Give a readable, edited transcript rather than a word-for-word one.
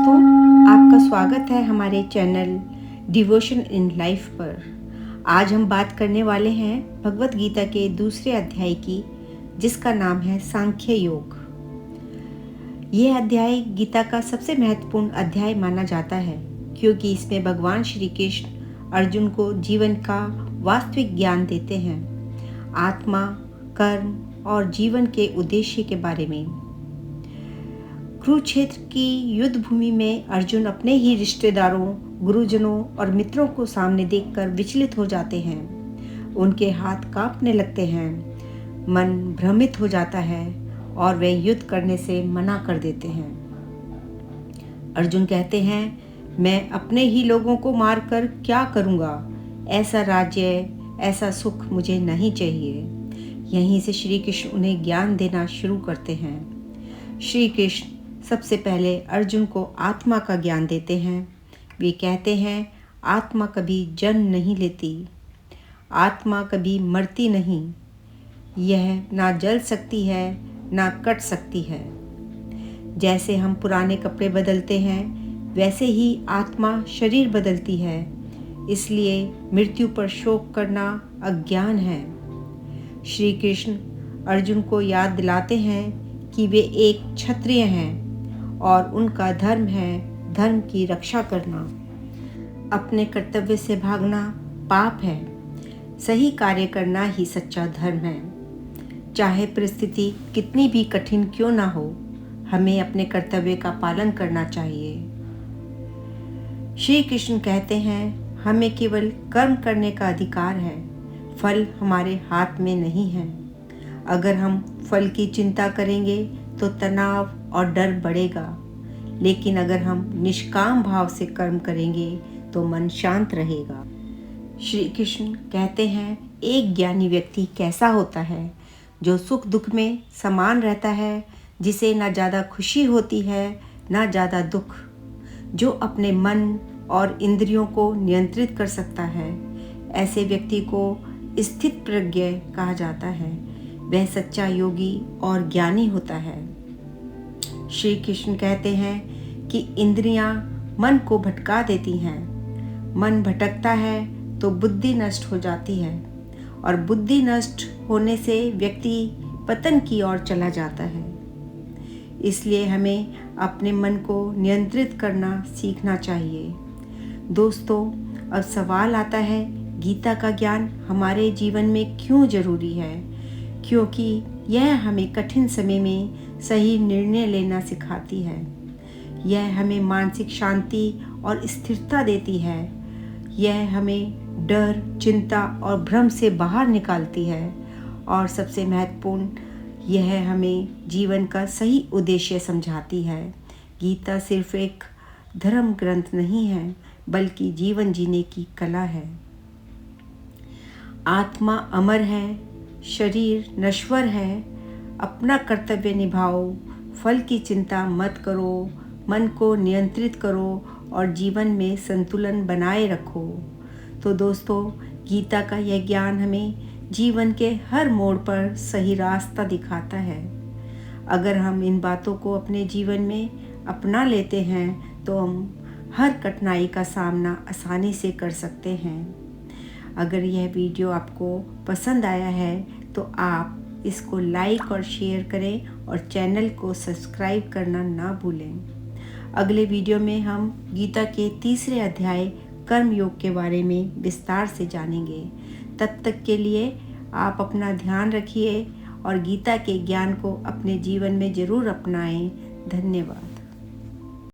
दोस्तों, आपका स्वागत है हमारे चैनल डिवोशन इन लाइफ पर। आज हम बात करने वाले हैं भगवत गीता के दूसरे अध्याय की, जिसका नाम है सांख्य योग। यह अध्याय गीता का सबसे महत्वपूर्ण अध्याय माना जाता है, क्योंकि इसमें भगवान श्री कृष्ण अर्जुन को जीवन का वास्तविक ज्ञान देते हैं, आत्मा, कर्म और जीवन के उद्देश्य के बारे में। कुरुक्षेत्र की युद्ध भूमि में अर्जुन अपने ही रिश्तेदारों, गुरुजनों और मित्रों को सामने देखकर विचलित हो जाते हैं। उनके हाथ कांपने लगते हैं, मन भ्रमित हो जाता है और वे युद्ध करने से मना कर देते हैं। अर्जुन कहते हैं, मैं अपने ही लोगों को मारकर क्या करूँगा? ऐसा राज्य, ऐसा सुख मुझे नहीं चाहिए। यहीं से श्री कृष्ण उन्हें ज्ञान देना शुरू करते हैं। श्री कृष्ण सबसे पहले अर्जुन को आत्मा का ज्ञान देते हैं। वे कहते हैं, आत्मा कभी जन्म नहीं लेती, आत्मा कभी मरती नहीं, यह ना जल सकती है ना कट सकती है। जैसे हम पुराने कपड़े बदलते हैं, वैसे ही आत्मा शरीर बदलती है। इसलिए मृत्यु पर शोक करना अज्ञान है। श्री कृष्ण अर्जुन को याद दिलाते हैं कि वे एक क्षत्रिय हैं और उनका धर्म है धर्म की रक्षा करना। अपने कर्तव्य से भागना पाप है, सही कार्य करना ही सच्चा धर्म है। चाहे परिस्थिति कितनी भी कठिन क्यों ना हो, हमें अपने कर्तव्य का पालन करना चाहिए। श्री कृष्ण कहते हैं, हमें केवल कर्म करने का अधिकार है, फल हमारे हाथ में नहीं है। अगर हम फल की चिंता करेंगे तो तनाव और डर बढ़ेगा, लेकिन अगर हम निष्काम भाव से कर्म करेंगे तो मन शांत रहेगा। श्री कृष्ण कहते हैं, एक ज्ञानी व्यक्ति कैसा होता है? जो सुख दुख में समान रहता है, जिसे ना ज़्यादा खुशी होती है ना ज़्यादा दुख, जो अपने मन और इंद्रियों को नियंत्रित कर सकता है। ऐसे व्यक्ति को स्थित प्रज्ञ कहा जाता है। वह सच्चा योगी और ज्ञानी होता है। श्री कृष्ण कहते हैं कि इंद्रियां मन को भटका देती हैं। मन भटकता है तो बुद्धि नष्ट हो जाती है, और बुद्धि नष्ट होने से व्यक्ति पतन की ओर चला जाता है। इसलिए हमें अपने मन को नियंत्रित करना सीखना चाहिए। दोस्तों, अब सवाल आता है, गीता का ज्ञान हमारे जीवन में क्यों जरूरी है? क्योंकि यह हमें कठिन समय में सही निर्णय लेना सिखाती है। यह हमें मानसिक शांति और स्थिरता देती है। यह हमें डर, चिंता और भ्रम से बाहर निकालती है। और सबसे महत्वपूर्ण, यह हमें जीवन का सही उद्देश्य समझाती है। गीता सिर्फ एक धर्म ग्रंथ नहीं है, बल्कि जीवन जीने की कला है। आत्मा अमर है, शरीर नश्वर है। अपना कर्तव्य निभाओ, फल की चिंता मत करो, मन को नियंत्रित करो और जीवन में संतुलन बनाए रखो। तो दोस्तों, गीता का यह ज्ञान हमें जीवन के हर मोड़ पर सही रास्ता दिखाता है। अगर हम इन बातों को अपने जीवन में अपना लेते हैं तो हम हर कठिनाई का सामना आसानी से कर सकते हैं। अगर यह वीडियो आपको पसंद आया है तो आप इसको लाइक और शेयर करें और चैनल को सब्सक्राइब करना ना भूलें। अगले वीडियो में हम गीता के तीसरे अध्याय कर्म योग के बारे में विस्तार से जानेंगे। तब तक के लिए आप अपना ध्यान रखिए और गीता के ज्ञान को अपने जीवन में ज़रूर अपनाएं। धन्यवाद।